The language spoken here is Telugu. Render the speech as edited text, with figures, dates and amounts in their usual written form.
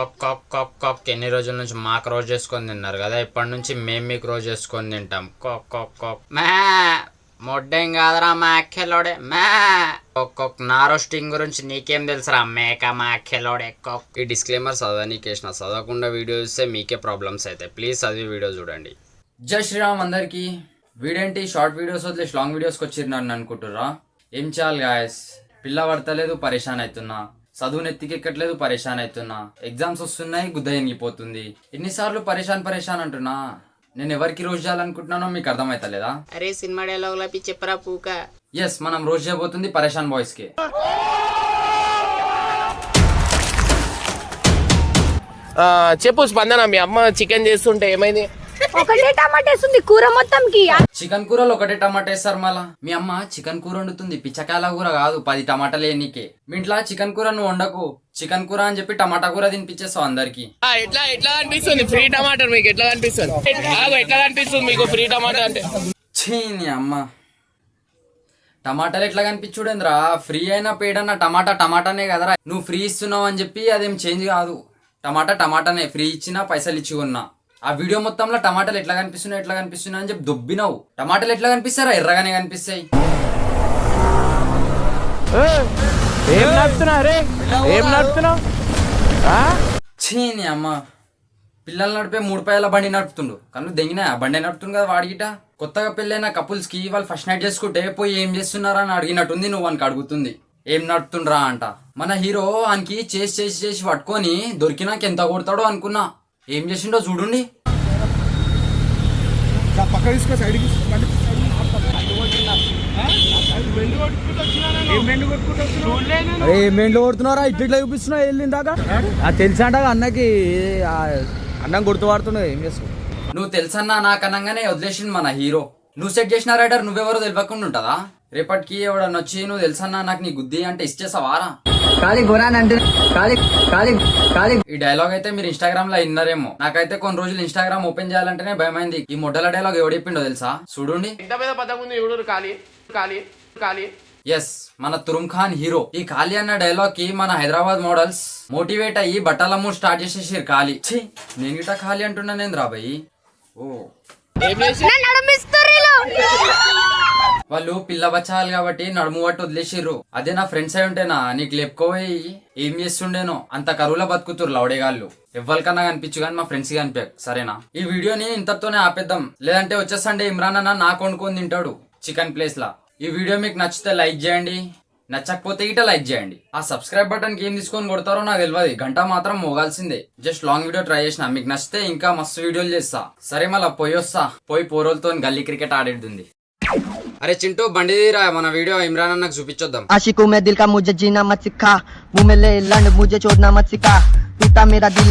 కాక్ కాక్ కాక్ ఎన్ని రోజుల నుంచి మాకు రోజు చేసుకొని తిన్నారు కదా, ఇప్పటి నుంచి మేము మీకు రోజు చేసుకొని తింటాం. కాక్ కాక్ కాక్ మ్యా మొడ్డేం కాదురా మా అక్కెలోడే మ్యా కాక్. నా రోస్టింగ్ గురించి నీకేం తెలుసురా మేక మా అక్కెలోడే కాక్. ఈ డిస్క్లైమర్ చదవనీకేసిన, చదవకుండా వీడియో చూస్తే మీకే ప్రాబ్లమ్స్ అవుతాయి. ప్లీజ్ చదివి వీడియో చూడండి. జై శ్రీరామ్ అందరికి. వీడేంటి షార్ట్ వీడియోస్ వదిలేసి లాంగ్ వీడియోస్కి వచ్చిర్రు అనుకుంటుర్రా? ఏం చేయాలి గాయస్, పిల్ల పడతలేదు పరేషాన్ అవుతున్నా, చదువు నెత్తికెక్కట్లేదు పరేషాన్ అవుతున్నా, ఎగ్జామ్స్ వస్తున్నాయి గుద్ద ఎనిగిపోతుంది. ఎన్నిసార్లు పరేషాన్ అంటున్నా. నేను ఎవరికి రోజు చేయాలనుకుంటున్నానో మీకు అర్థమైతలేదా? అరే సినిమా డైలాగ్ చెప్పరా పూక. ఎస్, మనం రోజు చేయబోతుంది పరేషాన్ బాయ్స్ కి. చెప్పు స్పందన, మీ అమ్మ చికెన్ చేస్తుంటే ఏమైంది? ఒకటే టమాటా వేస్తుంది కూర మొత్తంకి. చికెన్ కూరలో ఒకటే టమాటా వేస్తారు. మళ్ళా మీ అమ్మ చికెన్ కూర వండుతుంది, పిచ్చకాయల కూర కాదు. 10 టమాటాలు వేయనీకే. మీ ఇంట్లో చికెన్ కూర నువ్వు వండకు, చికెన్ కూర అని చెప్పి టమాటా కూర తినిపించేస్తావు అందరికి. ఎట్లా అనిపిస్తుంది ఫ్రీ టమాటా మీకు? ఎట్లా అనిపిస్తుంది? ఎట్లా అనిపిస్తుంది మీకు ఫ్రీ టమాటా అంటే? నీ అమ్మ, టమాటాలు ఎట్లా కనిపించుడేంద్రా? ఫ్రీ అయినా పెయిడ్ అన్న టమాటానే కదరా. నువ్వు ఫ్రీ ఇస్తున్నావు అని చెప్పి అదేం చేంజ్ కాదు. టమాటానే. ఫ్రీ ఇచ్చినా పైసలు ఇచ్చి ఉన్నా. ఆ వీడియో మొత్తంలో టమాటాలు ఎట్లా కనిపిస్తున్నాయి అని చెప్పి దొబ్బినావు. టమాటాలు ఎట్లా కనిపిస్తారా? ఎర్రగానే కనిపిస్తాయి. నీ అమ్మ, పిల్లలు నడిపే 3 పాయల బండి నడుపుతుండు, కన్ను దెంగినా బండి నడుపుతుంది కదా వాడిగిట. కొత్తగా పెళ్ళైన కపుల్స్ కి వాళ్ళు ఫస్ట్ నైట్ చేసుకుంటే పోయి ఏం చేస్తున్నారా అని అడిగినట్టుంది. నువ్వు వానికి అడుగుతుంది ఏం నడుపుతుండ్రా అంట. మన హీరో వానికి చేసి పట్టుకొని దొరికినాక ఎంత కొడతాడో అనుకున్నా. ఏం చేసిండో చూడండి. ఏం మెండ్లు కొడుతున్నారా? ఇట్లా చూపిస్తున్నా వెళ్ళిందాకా తెలిసంట అన్నకి. అన్నం గుర్తు వాడుతున్నావు, ఏం చేస్తావు? నువ్వు తెలుసన్నా నాకు అనగానే వదిలేసింది మన హీరో. నువ్వు సెట్ చేసిన రైడర్ నువ్వెవరో తెలియకుండా ఉంటుందా? రేపటికి ఎవడన్నా వచ్చి నువ్వు తెలుసన్నా నాకు నీ గుద్ది అంటే ఇచ్చేసావారా? ఈ డైలాగ్ అయితే మీరు ఇన్స్టాగ్రామ్ లో విన్నారేమో. నాకైతే కొన్ని రోజులు ఇన్స్టాగ్రామ్ ఓపెన్ చేయాలంటేనే భయమైంది. ఈ మొడ్డల డైలాగ్ ఎవడు చెప్పిండో తెలుసా? చూడండి. ఎస్, మన తురుమ్ ఖాన్ హీరో. ఈ ఖాళీ అన్న డైలాగ్ కి మన హైదరాబాద్ మోడల్స్ మోటివేట్ అయ్యి బట్టలమ్ము స్టార్ట్ చేసేసారు. ఖాళీ నేను గిట్ట ఖాళీ అంటున్నానేంద్రా భయ్. ఓ వాళ్ళు పిల్ల బచ్చాలి కాబట్టి నడుము పట్టు వదిలేసిర్రు. అదే నా ఫ్రెండ్స్ అయి ఉంటేనా నీకు లేపుకోపోయి ఏం చేస్తుండేనో. అంత కరువులో బతుకుతురు లవడేగాళ్ళు. ఎవ్వరికన్నా కనిపించు కానీ మా ఫ్రెండ్స్ కనిపించ. సరేనా? ఈ వీడియోని ఇంతతోనే ఆపేద్దాం, లేదంటే వచ్చే సండే ఇమ్రాన్ అన్న నాకు వండుకొని తింటాడు చికెన్ ప్లేస్ లా. ఈ వీడియో మీకు నచ్చితే లైక్ చేయండి, నచ్చకపోతే గిట్ట లైక్ చేయండి. ఆ సబ్స్క్రైబ్ బటన్ కి ఏం తీసుకొని కొడతారో నాకు తెలియదు, గంట మాత్రం మోగాల్సిందే. జస్ట్ లాంగ్ వీడియో ట్రై చేసిన, మీకు నచ్చితే ఇంకా మస్తు వీడియోలు చేస్తా. సరే మళ్ళా పోయి పోరోలతో గల్లీ క్రికెట్ ఆడేది. అరే చింటూ బండి తీరా, మన వీడియో ఇమ్రాన్ అన్నకు చూపించొద్దాం. आशिकों में दिल का मुझे जीना मत सिखा, मुंह में ले लंड मुझे छोड़ना मत सिखा, टूटा मेरा दिल।